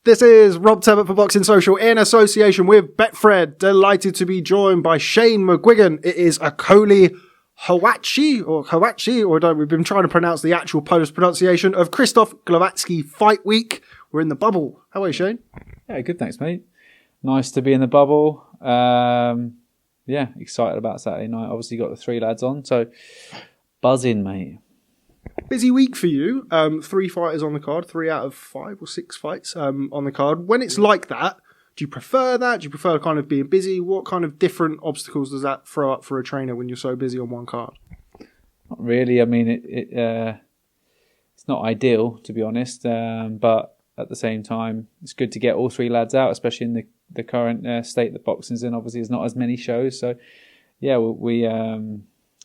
This is Rob Tebbutt for Boxing Social in association with Betfred. Delighted to be joined by Shane McGuigan. It is Okolie we've been trying to pronounce the actual Polish pronunciation of Krzysztof Glowacki Fight Week. We're in the bubble. How are you, Shane? Yeah, good, thanks, mate. Nice to be in the bubble. Excited about Saturday night. Obviously got the three lads on, so buzzing, mate. Busy week for you. 3 fighters on the card, 3 out of 5 or 6 fights on the card. When it's like that, do you prefer that? Do you prefer kind of being busy? What kind of different obstacles does that throw up for a trainer when you're so busy on one card? Not really. I mean, it's not ideal, to be honest, but at the same time, it's good to get all 3 lads out, especially in the current state that boxing's in. Obviously, there's not as many shows, so yeah,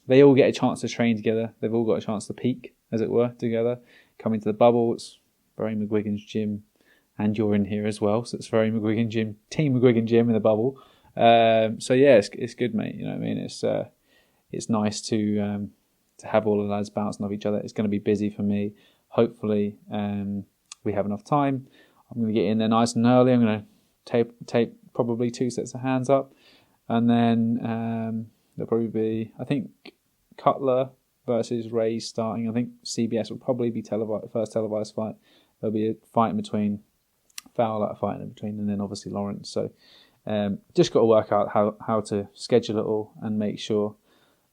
they all get a chance to train together. They've all got a chance to peak, as it were, together. Coming to the bubble, it's Barry McGuigan's gym, and you're in here as well, so it's very McGuigan gym, Team McGuigan gym in the bubble. So yeah, it's good, mate. You know what I mean? It's nice to have all the lads bouncing off each other. It's going to be busy for me. Hopefully, we have enough time. I'm going to get in there nice and early. I'm going to tape probably 2 sets of hands up, and then there'll probably be, I think, Cutler versus Ray starting. I think CBS will probably be first televised fight. There'll be a fight in between, Fowler fight in between, and then obviously Lawrence. So just got to work out how to schedule it all and make sure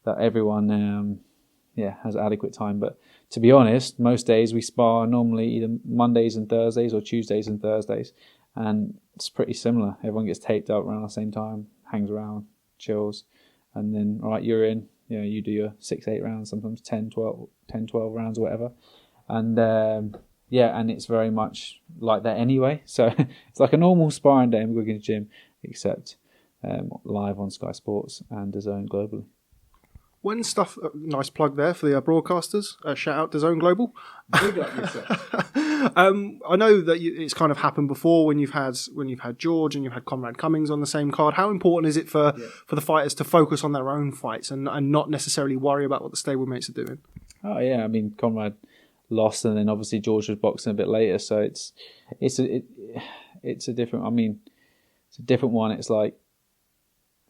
that everyone has adequate time. But to be honest, most days we spar normally either Mondays and Thursdays or Tuesdays and Thursdays, and it's pretty similar. Everyone gets taped up around the same time, hangs around, chills, and then, all right, you're in. You do your 6-8 rounds, sometimes 10-12 rounds or whatever. And and it's very much like that anyway. So it's like a normal sparring day in McGuigan's gym, except live on Sky Sports and DAZN globally. When stuff, nice plug there for the broadcasters. Shout out DAZN Global. Big up yourself. I know that it's kind of happened before when you've had George and you've had Conrad Cummings on the same card. How important is it for the fighters to focus on their own fights and not necessarily worry about what the stablemates are doing? Oh yeah, I mean, Conrad lost, and then obviously George was boxing a bit later, so it's a different. I mean, it's a different one. It's like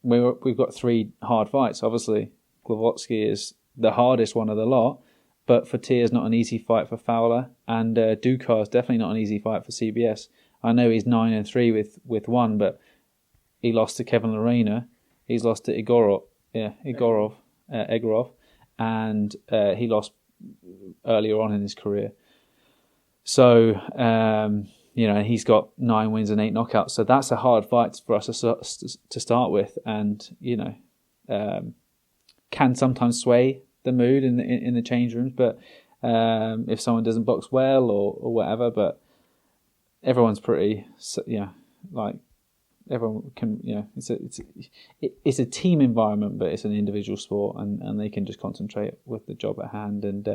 we've got 3 hard fights. Obviously, Glowacki is the hardest one of the lot, but Fortea is not an easy fight for Fowler, and Ducar is definitely not an easy fight for CBS. I know he's 9-3 with one, but he lost to Kevin Lerena. He's lost to Egorov, and he lost earlier on in his career. So he's got 9 wins and 8 knockouts. So that's a hard fight for us to start with, and can sometimes sway the mood in the change rooms, but if someone doesn't box well or whatever, but everyone's pretty, like everyone can, it's a team environment, but it's an individual sport, and they can just concentrate with the job at hand. And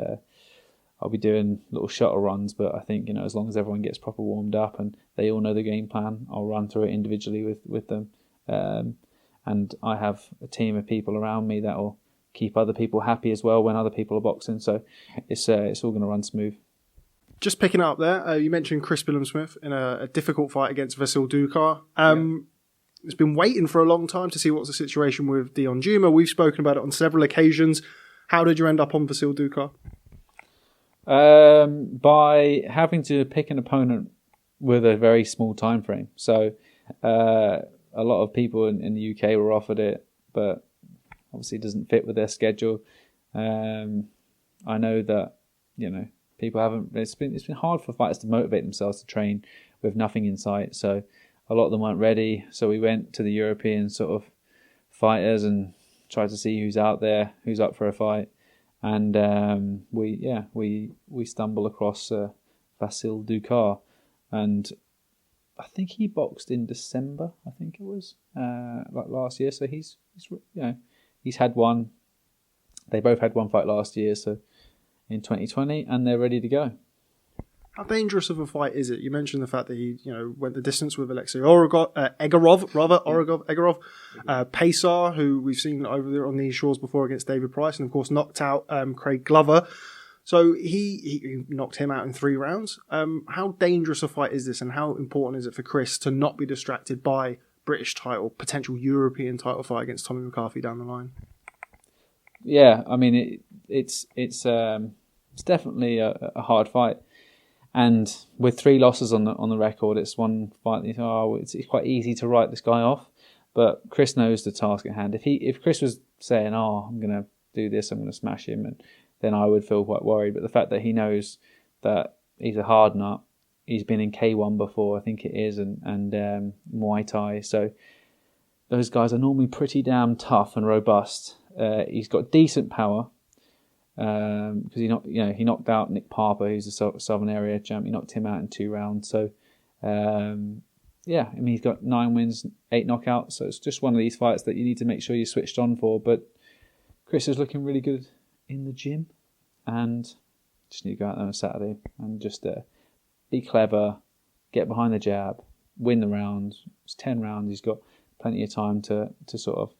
I'll be doing little shuttle runs, but I think, as long as everyone gets proper warmed up and they all know the game plan, I'll run through it individually with them. And I have a team of people around me that will keep other people happy as well when other people are boxing. So it's all going to run smooth. Just picking up there, you mentioned Chris Billam-Smith in a difficult fight against Vasyl Ducar. It's been waiting for a long time to see what's the situation with Dion Juma. We've spoken about it on several occasions. How did you end up on Vasyl Ducar? By having to pick an opponent with a very small time frame. So a lot of people in the UK were offered it, but obviously it doesn't fit with their schedule. I know that people haven't. It's been hard for fighters to motivate themselves to train with nothing in sight. So a lot of them weren't ready. So we went to the European sort of fighters and tried to see who's out there, who's up for a fight. And we stumble across Vasyl Ducar, and I think he boxed in December. I think it was like last year. So he's had one. They both had one fight last year, so in 2020, and they're ready to go. How dangerous of a fight is it? You mentioned the fact that he, went the distance with Alexei Egorov, Pesar, who we've seen over there on these shores before against David Price, and of course knocked out Craig Glover. So he knocked him out in 3 rounds. How dangerous a fight is this, and how important is it for Chris to not be distracted by British title, potential European title fight against Tommy McCarthy down the line? Yeah, I mean it's definitely a hard fight, and with 3 losses on the record, it's one fight that you think, it's quite easy to write this guy off. But Chris knows the task at hand. If Chris was saying, I'm going to do this, I'm going to smash him, and then I would feel quite worried. But the fact that he knows that he's a hard nut, he's been in K1 before, I think it is, and Muay Thai. So those guys are normally pretty damn tough and robust. He's got decent power because he knocked out Nick Parper, who's a Southern Area champ. He knocked him out in 2 rounds. So he's got 9 wins, 8 knockouts. So it's just one of these fights that you need to make sure you're switched on for. But Chris is looking really good in the gym, and just need to go out there on Saturday and just be clever, get behind the jab, win the rounds. It's 10 rounds. He's got plenty of time to sort of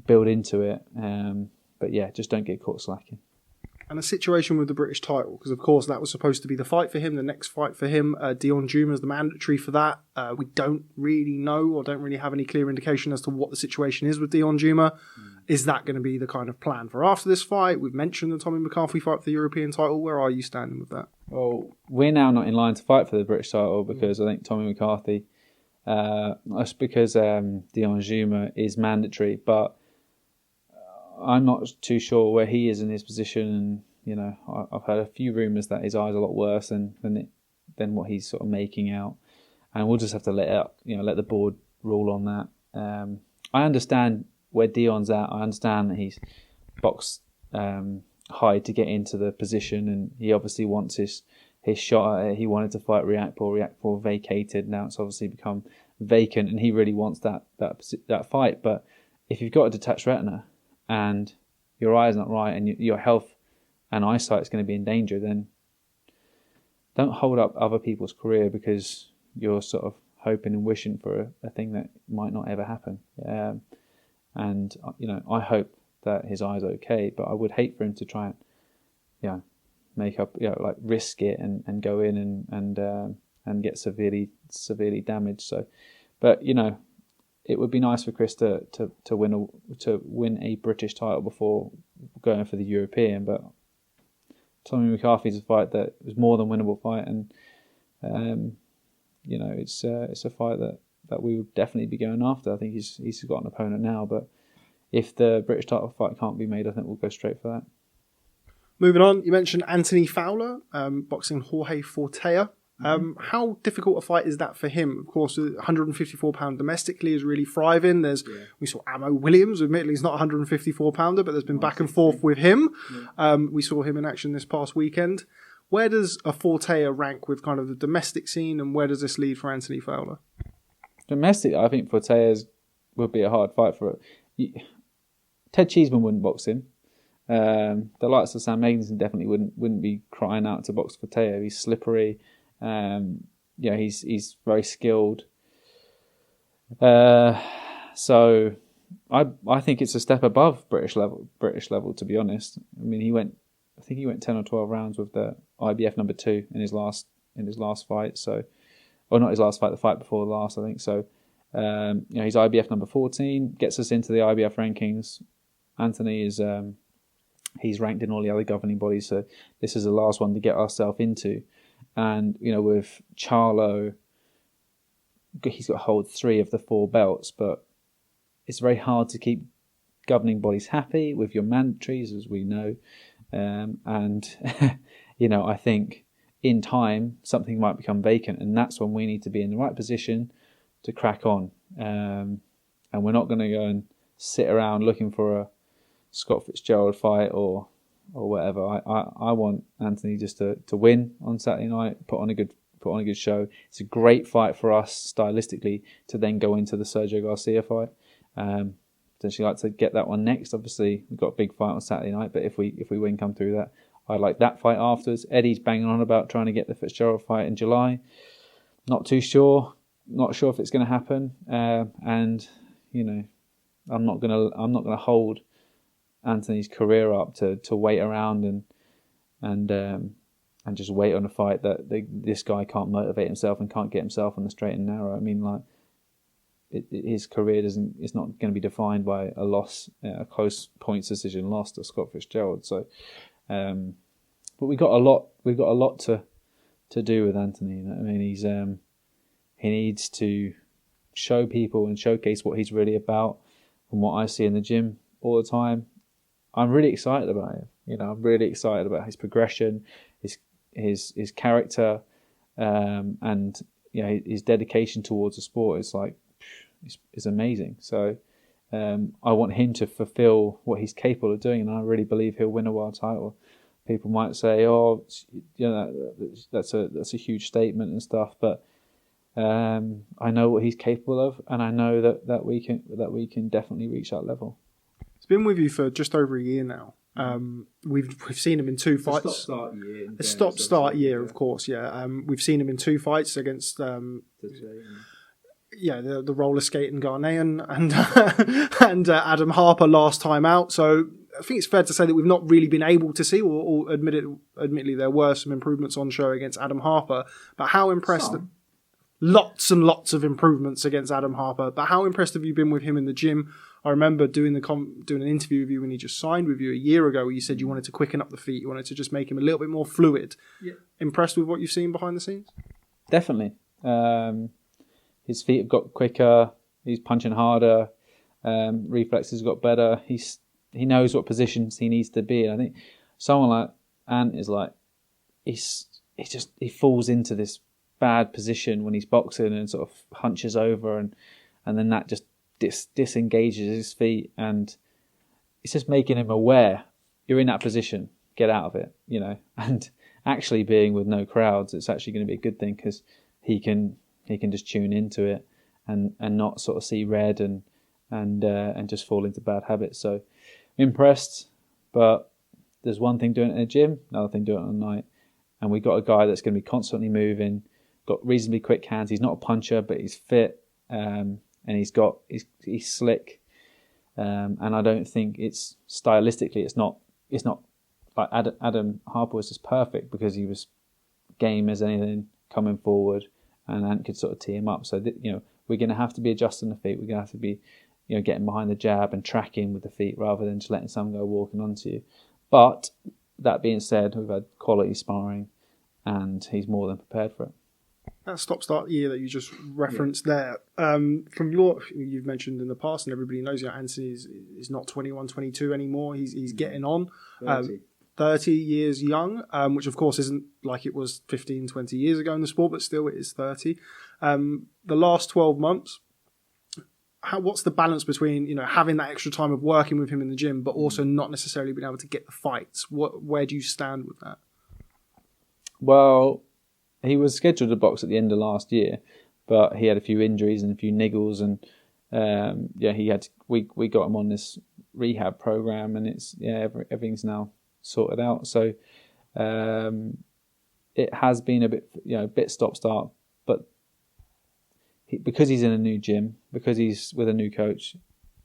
build into it. But yeah, just don't get caught slacking. And a situation with the British title, because of course that was supposed to be the fight for him, the next fight for him. Dion Juma is the mandatory for that. We don't really know, or don't really have any clear indication as to what the situation is with Dion Juma. Is that going to be the kind of plan for after this fight? We've mentioned the Tommy McCarthy fight for the European title. Where are you standing with that? Well, we're now not in line to fight for the British title because I think Tommy McCarthy, that's because Dion Juma is mandatory, but I'm not too sure where he is in his position, and I've heard a few rumours that his eye's a lot worse than what he's sort of making out, and we'll just have to let the board rule on that. I understand where Dion's at. I understand that he's boxed high to get into the position, and he obviously wants his shot at it. He wanted to fight Reactpor vacated. Now it's obviously become vacant, and he really wants that fight. But if you've got a detached retina and your eye is not right, and your health and eyesight is going to be in danger, then don't hold up other people's career because you're sort of hoping and wishing for a thing that might not ever happen. And I hope that his eye's okay, but I would hate for him to try and make up, risk it and go in and get severely damaged. So, but it would be nice for Chris to win a British title before going for the European. But Tommy McCarthy's a fight that was more than winnable fight, and it's a fight that we would definitely be going after. I think he's got an opponent now, but if the British title fight can't be made, I think we'll go straight for that. Moving on, you mentioned Anthony Fowler, boxing Fowler-Fortea. How difficult a fight is that for him? Of course, 154 pound domestically is really thriving. We saw Amo Williams, admittedly he's not a 154 pounder, but there's been back and forth with him. We saw him in action this past weekend. Where does a Fortea rank with kind of the domestic scene, and where does this lead for Anthony Fowler? Domestic, I think Fortea would be a hard fight for it. Ted Cheeseman wouldn't box him. The likes of Sam Magnuson definitely wouldn't be crying out to box Fortea. He's slippery. He's very skilled. So I think it's a step above British level, to be honest. I mean, I think he went 10 or 12 rounds with the IBF number 2 in his last fight. So, or not his last fight, the fight before the last, I think. So, he's IBF number 14, gets us into the IBF rankings. Anthony is he's ranked in all the other governing bodies, so this is the last one to get ourselves into. And with Charlo, he's got to hold 3 of the 4 belts, but it's very hard to keep governing bodies happy with your mandatories, as we know. I think in time something might become vacant, and that's when we need to be in the right position to crack on. And we're not going to go and sit around looking for a Scott Fitzgerald fight or whatever. I want Anthony just to win on Saturday night, put on a good show. It's a great fight for us stylistically to then go into the Sergio Garcia fight. Potentially like to get that one next. Obviously, we've got a big fight on Saturday night, but if we win come through that, I'd like that fight afterwards. Eddie's banging on about trying to get the Fitzgerald fight in July. Not too sure. Not sure if it's going to happen. I'm not gonna hold Anthony's career up to wait around and just wait on a fight that this guy can't motivate himself and can't get himself on the straight and narrow. I mean, like, his career is not going to be defined by a loss, a close points decision loss to Scott Fitzgerald. So, but we've got a lot to do with Anthony. I mean, he needs to show people and showcase what he's really about. From what I see in the gym all the time, I'm really excited about him. I'm really excited about his progression, his character, and his dedication towards the sport is amazing. So I want him to fulfill what he's capable of doing, and I really believe he'll win a world title. People might say, "Oh, that's a huge statement and stuff," but I know what he's capable of, and I know that we can definitely reach that level. He's been with you for just over a year now. We've seen him in 2 fights. A stop-start year. A stop-start year, of course. Yeah. We've seen him in 2 fights against the roller skating Ghanaian and Adam Harper last time out. So I think it's fair to say that we've not really been able to see, or admittedly there were some improvements on show against Adam Harper. But how impressed? Lots and lots of improvements against Adam Harper. But how impressed have you been with him in the gym? I remember doing an interview with you when he just signed with you a year ago, where you said you wanted to quicken up the feet, you wanted to just make him a little bit more fluid. Yeah. Impressed with what you've seen behind the scenes? Definitely. His feet have got quicker. He's punching harder. Reflexes got better. He knows what positions he needs to be. And I think someone like Ant is like, he falls into this bad position when he's boxing and sort of hunches over, and then that just disengages his feet, and it's just making him aware you're in that position, get out of it, and actually being with no crowds, it's actually going to be a good thing, because he can just tune into it and not sort of see red and just fall into bad habits. So impressed, but there's one thing doing it in the gym, another thing doing it on the night, and we got a guy that's going to be constantly moving, got reasonably quick hands. He's not a puncher, but he's fit, and he's slick, and I don't think it's stylistically it's not like Adam Harper was just perfect, because he was game as anything coming forward, and Ant could sort of tee him up. So we're going to have to be adjusting the feet. We're going to have to be getting behind the jab and tracking with the feet rather than just letting someone go walking onto you. But that being said, we've had quality sparring, and he's more than prepared for it. That stop-start year that you just referenced there, you've mentioned in the past, and everybody knows Anthony is not 21, 22 anymore. He's getting on. 30 years young, which of course isn't like it was 15, 20 years ago in the sport, but still it is 30. The last 12 months, what's the balance between having that extra time of working with him in the gym, but also not necessarily being able to get the fights? Where do you stand with that? Well, he was scheduled to box at the end of last year, but he had a few injuries and a few niggles, and we got him on this rehab program, and everything's now sorted out. So it has been a bit stop start, but because he's in a new gym, because he's with a new coach,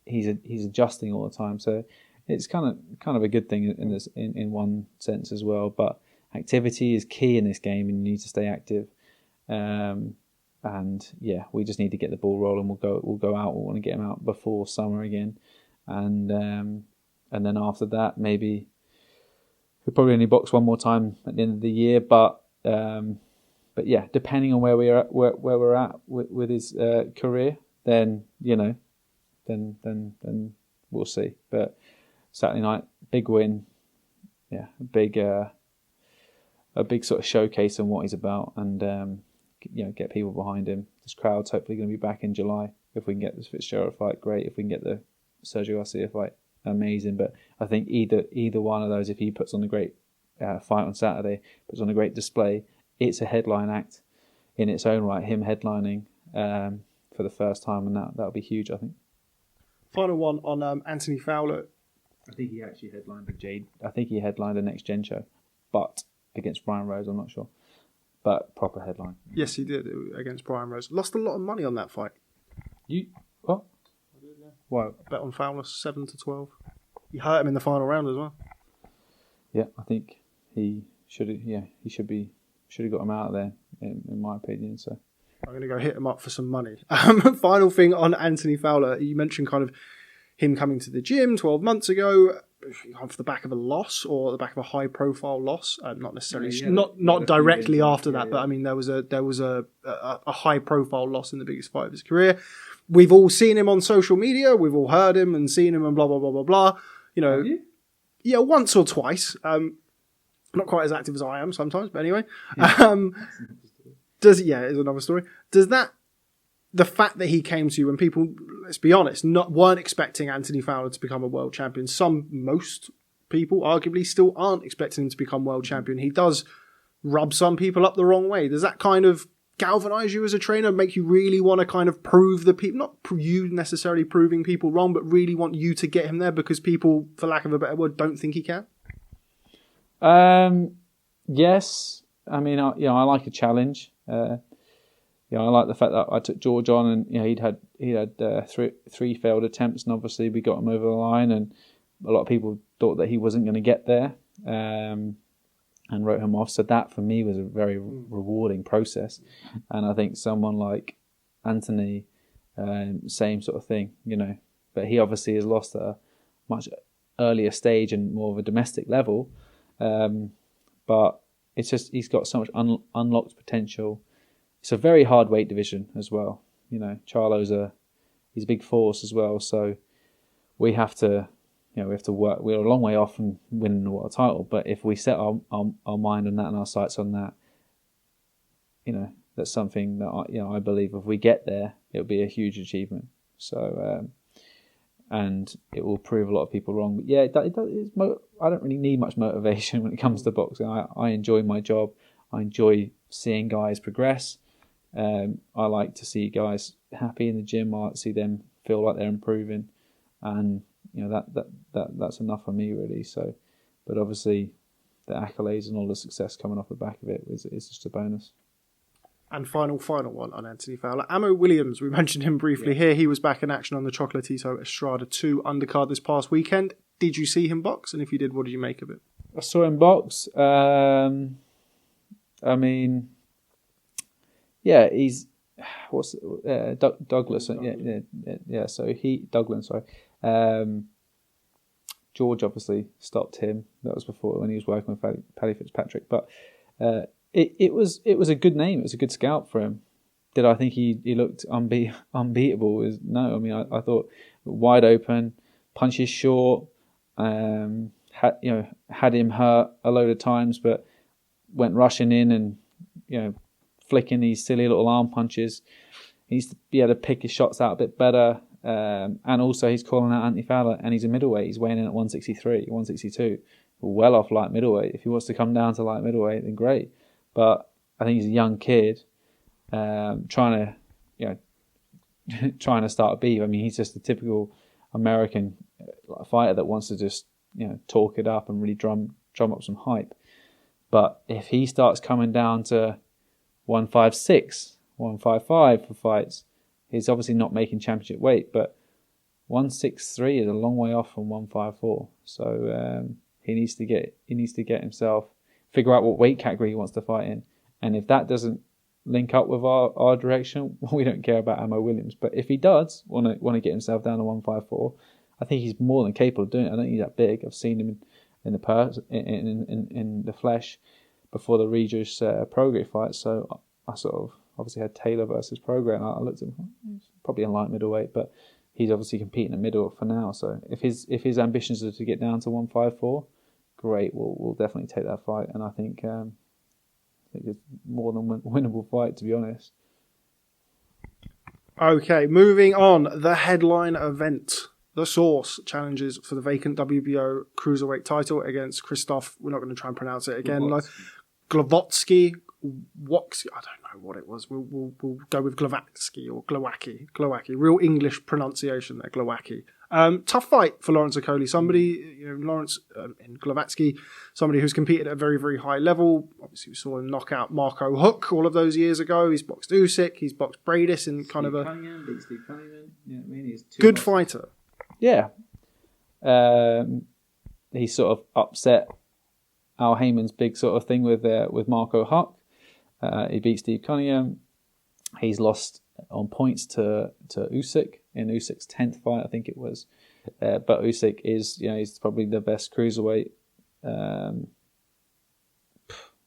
he's adjusting all the time. So it's kind of a good thing in one sense as well. But activity is key in this game, and you need to stay active. We just need to get the ball rolling. We'll go out. We want to get him out before summer again, and then after that, maybe we'll probably only box one more time at the end of the year. But yeah, depending on where we're at with his career, then then we'll see. But Saturday night, big win, a big sort of showcase on what he's about, and get people behind him. This crowd's hopefully going to be back in July. If we can get this Fitzgerald fight, great. If we can get the Sergio Garcia fight, amazing. But I think either one of those, if he puts on a great fight on Saturday, puts on a great display, it's a headline act in its own right. Him headlining for the first time, and that'll be huge, I think. Final one on Anthony Fowler. I think he actually headlined a Next Gen show, but against Brian Rose, I'm not sure. But proper headline. Yes, he did against Brian Rose. Lost a lot of money on that fight. You what? I did, yeah. What? Bet on Fowler 7-12. He hurt him in the final round as well. Yeah, I think he should have got him out of there, in my opinion. So I'm going to go hit him up for some money. Final thing on Anthony Fowler. You mentioned kind of him coming to the gym 12 months ago off the back of a loss or the back of a high-profile loss. Not necessarily, not directly after that, but I mean there was a high-profile loss in the biggest fight of his career. We've all seen him on social media. We've all heard him and seen him and blah blah blah blah blah. You know, Have you? Yeah, once or twice. Not quite as active as I am sometimes, but anyway. It's another story. Does that, the fact that he came to you when people, let's be honest, weren't expecting Anthony Fowler to become a world champion. Most people arguably still aren't expecting him to become world champion. He does rub some people up the wrong way. Does that kind of galvanize you as a trainer, make you really want to kind of prove the people, not you necessarily proving people wrong, but really want you to get him there because people, for lack of a better word, don't think he can? Yes. I mean, I like a challenge. I like the fact that I took George on, and he'd had three failed attempts, and obviously we got him over the line, and a lot of people thought that he wasn't going to get there, and wrote him off. So that for me was a very rewarding process, and I think someone like Anthony, same sort of thing, but he obviously has lost at a much earlier stage and more of a domestic level, but it's just he's got so much unlocked potential. It's a very hard weight division as well. Charlo's he's a big force as well. So we have to work. We're a long way off from winning the world title, but if we set our mind on that and our sights on that, that's something that I believe if we get there, it'll be a huge achievement. So and it will prove a lot of people wrong. But yeah, I don't really need much motivation when it comes to boxing. I enjoy my job. I enjoy seeing guys progress. I like to see guys happy in the gym. I like to see them feel like they're improving, and that's enough for me really. So, but obviously, the accolades and all the success coming off the back of it is just a bonus. And final one on Anthony Fowler. Ammo Williams, we mentioned him briefly here. He was back in action on the Chocolatito Estrada 2 undercard this past weekend. Did you see him box? And if you did, what did you make of it? I saw him box. I mean, yeah, he's Douglas. Yeah. So Douglas. Sorry. George obviously stopped him. That was before when he was working with Paddy Fitzpatrick. But it was a good name. It was a good scout for him. Did I think he looked unbeatable? No. I mean, I thought wide open, punches short. Had him hurt a load of times, but went rushing in and flicking these silly little arm punches. He needs to be able to pick his shots out a bit better. And also he's calling out Anthony Fowler, and he's a middleweight. He's weighing in at 163, 162, well off light middleweight. If he wants to come down to light middleweight, then great. But I think he's a young kid trying to start a beef. I mean, he's just a typical American fighter that wants to just talk it up and really drum up some hype. But if he starts coming down to 156, 155 for fights, he's obviously not making championship weight, but 163 is a long way off from 154. So he needs to get himself, figure out what weight category he wants to fight in. And if that doesn't link up with our direction, we don't care about Ammo Williams. But if he does want to get himself down to 154, I think he's more than capable of doing it. I don't think he's that big. I've seen him in the flesh before the Regis Prograis fight. So I sort of obviously had Taylor versus Prograis, and I looked at him, he's probably in light middleweight, but he's obviously competing in middle for now. So if his ambitions are to get down to 154, great. We'll definitely take that fight, and I think it's more than a winnable fight, to be honest. Okay, moving on. The headline event. The Source challenges for the vacant WBO cruiserweight title against Krzysztof. We're not going to try and pronounce it again. Glowacki. I don't know what it was. We'll go with Glowacki or Glowacki. Real English pronunciation there, Glowacki. Tough fight for Lawrence Okolie. Somebody, Lawrence and Glowacki, somebody who's competed at a very, very high level. Obviously, we saw him knock out Marco Huck all of those years ago. He's boxed Usyk. He's boxed Bradis in kind of a good fighter. Yeah. He sort of upset Al Heyman's big sort of thing with Marco Huck. He beat Steve Cunningham. He's lost on points to Usyk in Usyk's 10th fight, I think it was. But Usyk is, he's probably the best cruiserweight.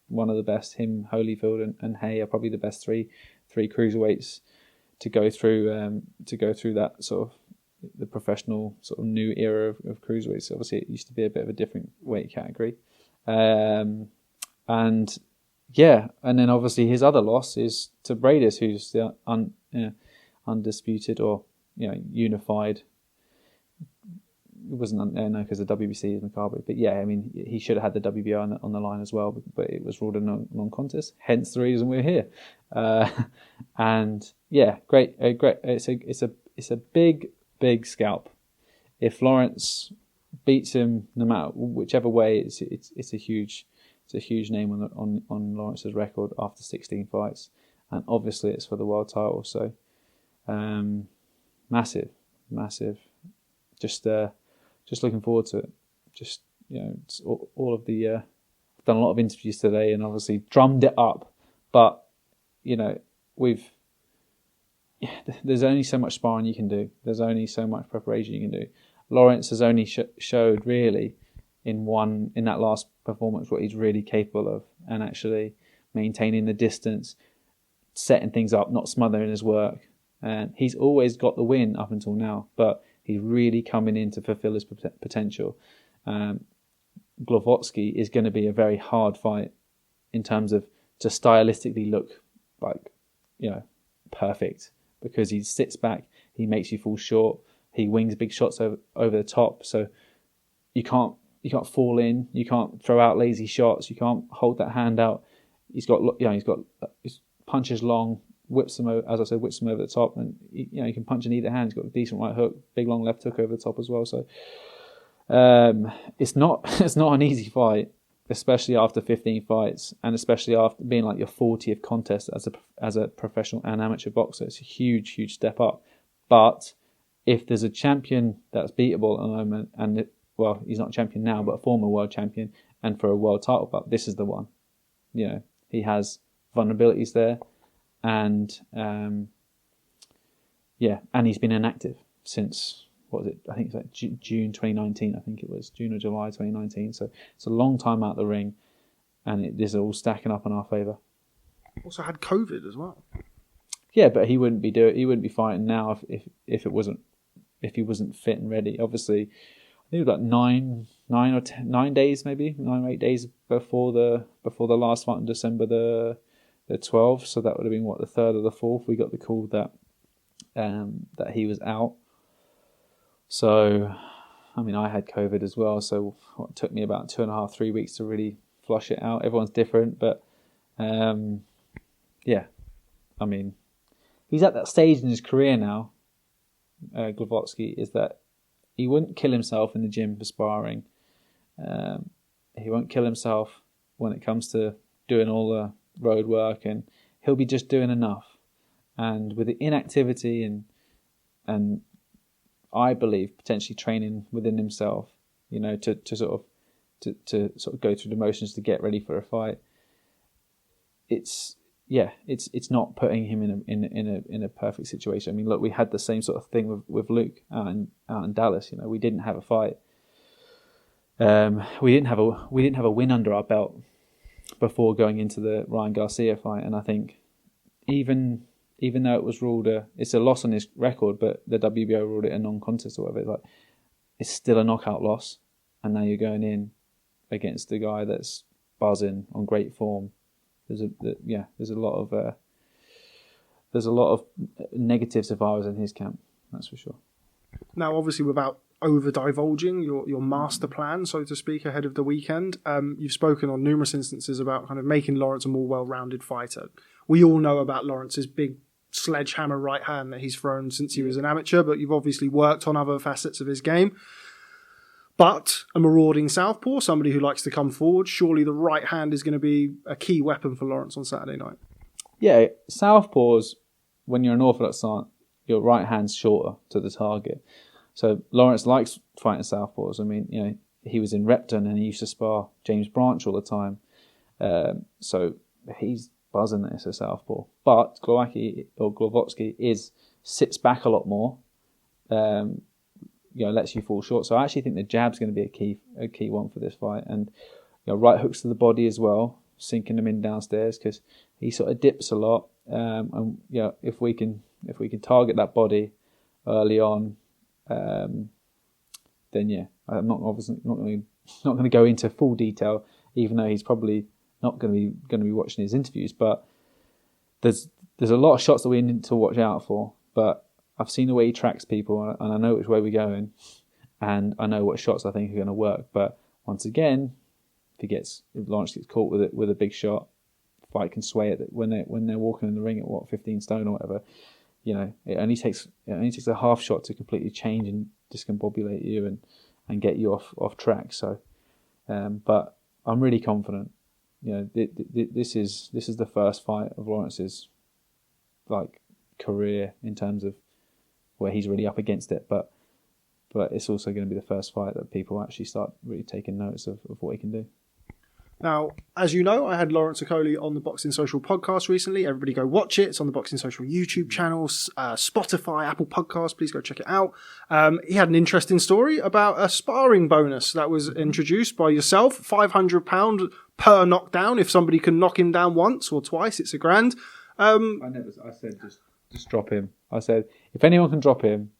One of the best. Him, Holyfield, and Hay are probably the best three cruiserweights to go through that sort of the professional sort of new era of cruiserweights. Obviously, it used to be a bit of a different weight category, and then obviously his other loss is to Bradis, who's the undisputed or unified. It wasn't because the WBC is Makabe, but he should have had the WBO on the line as well, but it was ruled a non-contest. Hence the reason we're here. Great. It's a big scalp. If Lawrence beats him, no matter whichever way, it's a huge name on Lawrence's record after 16 fights, and obviously it's for the world title. So massive. Just looking forward to it. Just it's all of the. I've done a lot of interviews today, and obviously drummed it up. But there's only so much sparring you can do. There's only so much preparation you can do. Lawrence has only showed really in that last performance what he's really capable of, and actually maintaining the distance, setting things up, not smothering his work. And he's always got the win up until now, but he's really coming in to fulfill his potential. Glowacki is going to be a very hard fight in terms of to stylistically look like, perfect, because he sits back, he makes you fall short, he wings big shots over the top, so you can't fall in, you can't throw out lazy shots, you can't hold that hand out. He's got his punches long, whips them over the top, and he can punch in either hand. He's got a decent right hook, big long left hook over the top as well. So it's not an easy fight, especially after 15 fights, and especially after being like your 40th contest as a professional and amateur boxer. It's a huge step up. But if there's a champion that's beatable at the moment, and he's not a champion now, but a former world champion, and for a world title, but this is the one. He has vulnerabilities there. And and he's been inactive since, what was it? I think it's like June 2019. I think it was June or July 2019. So it's a long time out of the ring, and this is all stacking up in our favour. Also had COVID as well. Yeah, but he wouldn't be fighting now if he wasn't fit and ready. Obviously, I think it was like 9 days, maybe 9 or 8 days before the last fight in December the 12th, so that would have been the 3rd or the 4th. We got the call that he was out. So, I had COVID as well, so it took me about 2.5, 3 weeks to really flush it out. Everyone's different, but he's at that stage in his career now, Glowacki, is that he wouldn't kill himself in the gym for sparring. He won't kill himself when it comes to doing all the road work, and he'll be just doing enough. And with the inactivity and I believe potentially training within himself, to sort of go through the motions to get ready for a fight, it's not putting him in a perfect situation. Look, we had the same sort of thing with Luke out in Dallas. We didn't have a fight. We didn't have a win under our belt before going into the Ryan Garcia fight, and I think even though it was ruled it's a loss on his record, but the WBO ruled it a non-contest or whatever, it's still a knockout loss, and now you're going in against a guy that's buzzing on great form. There's a lot of negatives if I was in his camp, that's for sure. Now, obviously, without over-divulging your master plan, so to speak, ahead of the weekend, you've spoken on numerous instances about kind of making Lawrence a more well-rounded fighter. We all know about Lawrence's big sledgehammer right hand that he's thrown since he was an amateur, but you've obviously worked on other facets of his game. But a marauding southpaw, somebody who likes to come forward, surely the right hand is going to be a key weapon for Lawrence on Saturday night. Yeah, southpaws, when you're an orthodox stance, your right hand's shorter to the target. So Lawrence likes fighting southpaws. he was in Repton and he used to spar James Branch all the time. So he's buzzing at this southpaw. But Glowacki sits back a lot more. Lets you fall short. So I actually think the jab's going to be a key one for this fight, and right hooks to the body as well, sinking them in downstairs because he sort of dips a lot. And if we can target that body early on, then I'm not going to go into full detail, even though he's probably not going to be watching his interviews. But there's a lot of shots that we need to watch out for. But I've seen the way he tracks people, and I know which way we're going, and I know what shots I think are going to work. But once again, if Lawrence gets caught with a big shot, fight can sway it. When they're walking in the ring at 15 stone or whatever, it only takes a half shot to completely change and discombobulate you and get you off track. So, but I'm really confident. This is the first fight of Lawrence's career in terms of where he's really up against it, but it's also going to be the first fight that people actually start really taking notice of what he can do. Now, as you know, I had Lawrence Okolie on the Boxing Social podcast recently. Everybody go watch it. It's on the Boxing Social YouTube channel, Spotify, Apple Podcasts. Please go check it out. He had an interesting story about a sparring bonus that was introduced by yourself, £500 per knockdown. If somebody can knock him down once or twice, it's £1,000. I said just drop him. I said, if anyone can drop him,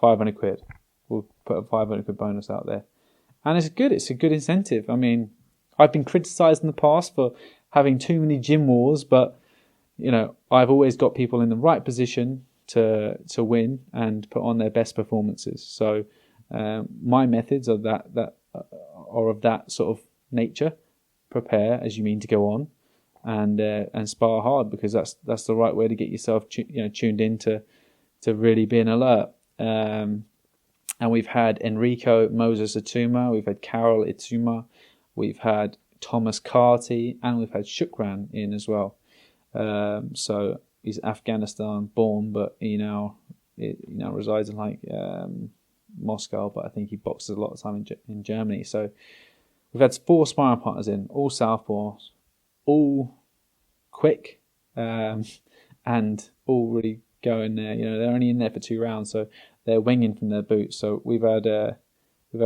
500 quid. We'll put a 500 quid bonus out there. And it's good. It's a good incentive. I mean, I've been criticised in the past for having too many gym wars, but I've always got people in the right position to win and put on their best performances. So my methods are are of that sort of nature. Prepare as you mean to go on, and spar hard, because that's the right way to get yourself tuned in to really being alert. And we've had Enrico Moses Atuma, we've had Carol Ituma, we've had Thomas Carty, and we've had Shukran in as well. So he's Afghanistan born, but he now resides in Moscow, but I think he boxes a lot of time in Germany. So we've had 4 sparring partners in, all southpaws, all quick, and all really going there. They're only in there for 2 rounds, so they're winging from their boots. So we've had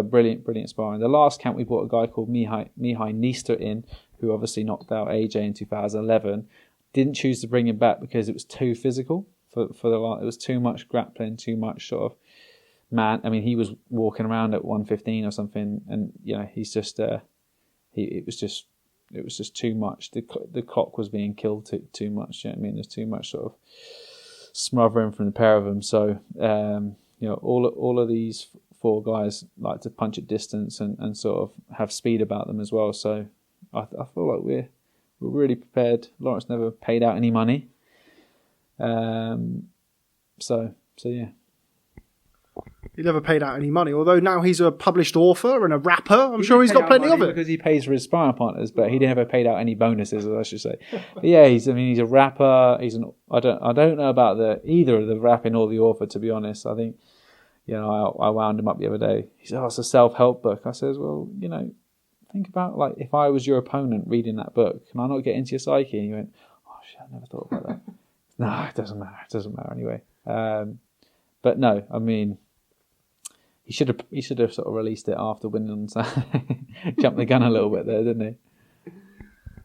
brilliant sparring. The last camp we brought a guy called Mihai Nister in, who obviously knocked out AJ in 2011. Didn't choose to bring him back because it was too physical for it was too much grappling, too much sort of man. I mean, he was walking around at 115 or something, and he's just it was just too much. The clock was being killed too much. I mean, there's too much sort of smothering from the pair of them. So all of these 4 guys like to punch at distance and sort of have speed about them as well. So I feel like we're really prepared. Lawrence never paid out any money. So yeah. He never paid out any money, although now he's a published author and a rapper. I'm sure he's got plenty of it. Because he pays for his sparring partners, but he never paid out any bonuses, as I should say. But yeah, he's a rapper. I don't know about either of the rapping or the author, to be honest. I think, I wound him up the other day. He said, it's a self-help book. I says, well, think about if I was your opponent reading that book, can I not get into your psyche? And he went, oh shit, I never thought about that. No, it doesn't matter. It doesn't matter anyway. But no, I mean, he should have sort of released it after winning on Saturday. Jumped the gun a little bit there, didn't he?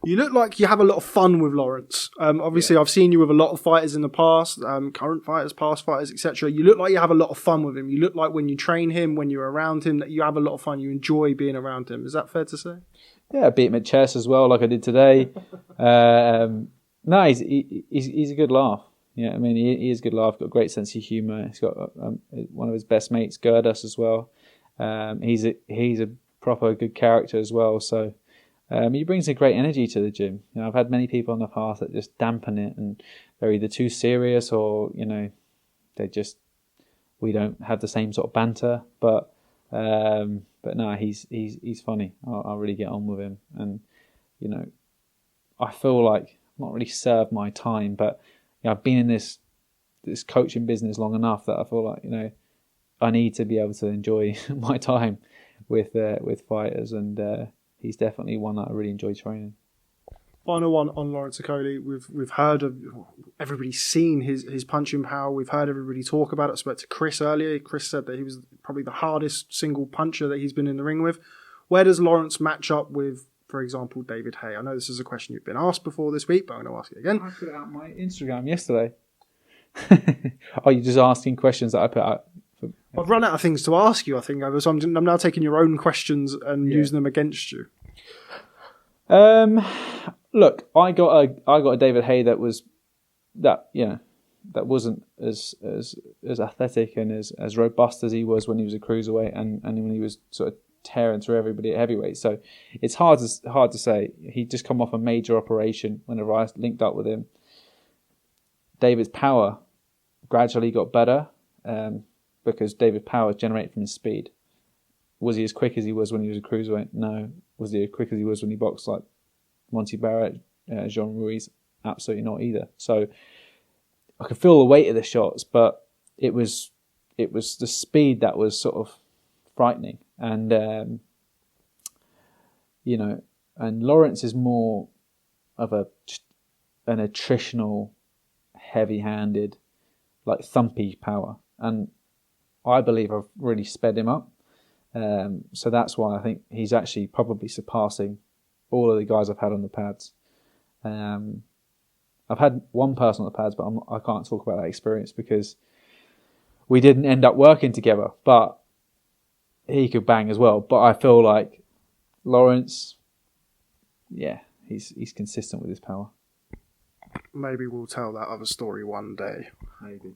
You look like you have a lot of fun with Lawrence. Obviously, yeah. I've seen you with a lot of fighters in the past, current fighters, past fighters, etc. You look like you have a lot of fun with him. You look like when you train him, when you're around him, that you have a lot of fun. You enjoy being around him. Is that fair to say? Yeah, I beat him at chess as well, like I did today. No, he's a good laugh. Yeah, I mean, he is a good laugh. Got a great sense of humour. He's got one of his best mates, Gerdas, as well. He's a proper good character as well. So he brings a great energy to the gym. I've had many people in the past that just dampen it, and they're either too serious or we don't have the same sort of banter. But no, he's funny. I really get on with him, and I feel like I've not really served my time, but I've been in this coaching business long enough that I feel like I need to be able to enjoy my time with fighters, and he's definitely one that I really enjoy training. Final one on Lawrence Okolie. We've heard of, everybody's seen his punching power. We've heard everybody talk about it. I spoke to Chris earlier. Chris said that he was probably the hardest single puncher that he's been in the ring with. Where does Lawrence match up with, for example, David Haye? I know this is a question you've been asked before this week, but I'm going to ask it again. I put it out on my Instagram yesterday. Oh, you're just asking questions that I put out? I've run out of things to ask you, I think. So I'm now taking your own questions and using them against you. Look, I got a David Haye that wasn't as athletic and as robust as he was when he was a cruiserweight and when he was sort of tearing through everybody at heavyweight. So it's hard to say. He'd just come off a major operation whenever I linked up with him. David's power gradually got better because David's power is generated from his speed. Was he as quick as he was when he was a cruiserweight? No. Was he as quick as he was when he boxed like Monty Barrett, Jean Ruiz? Absolutely not either. So I could feel the weight of the shots, but it was the speed that was sort of frightening. And and Lawrence is more of an attritional, heavy-handed, like thumpy power, and I believe I've really sped him up. So that's why I think he's actually probably surpassing all of the guys I've had on the pads. I've had one person on the pads, but I can't talk about that experience because we didn't end up working together. But he could bang as well. But I feel like Lawrence, yeah, he's consistent with his power. Maybe we'll tell that other story one day. Maybe.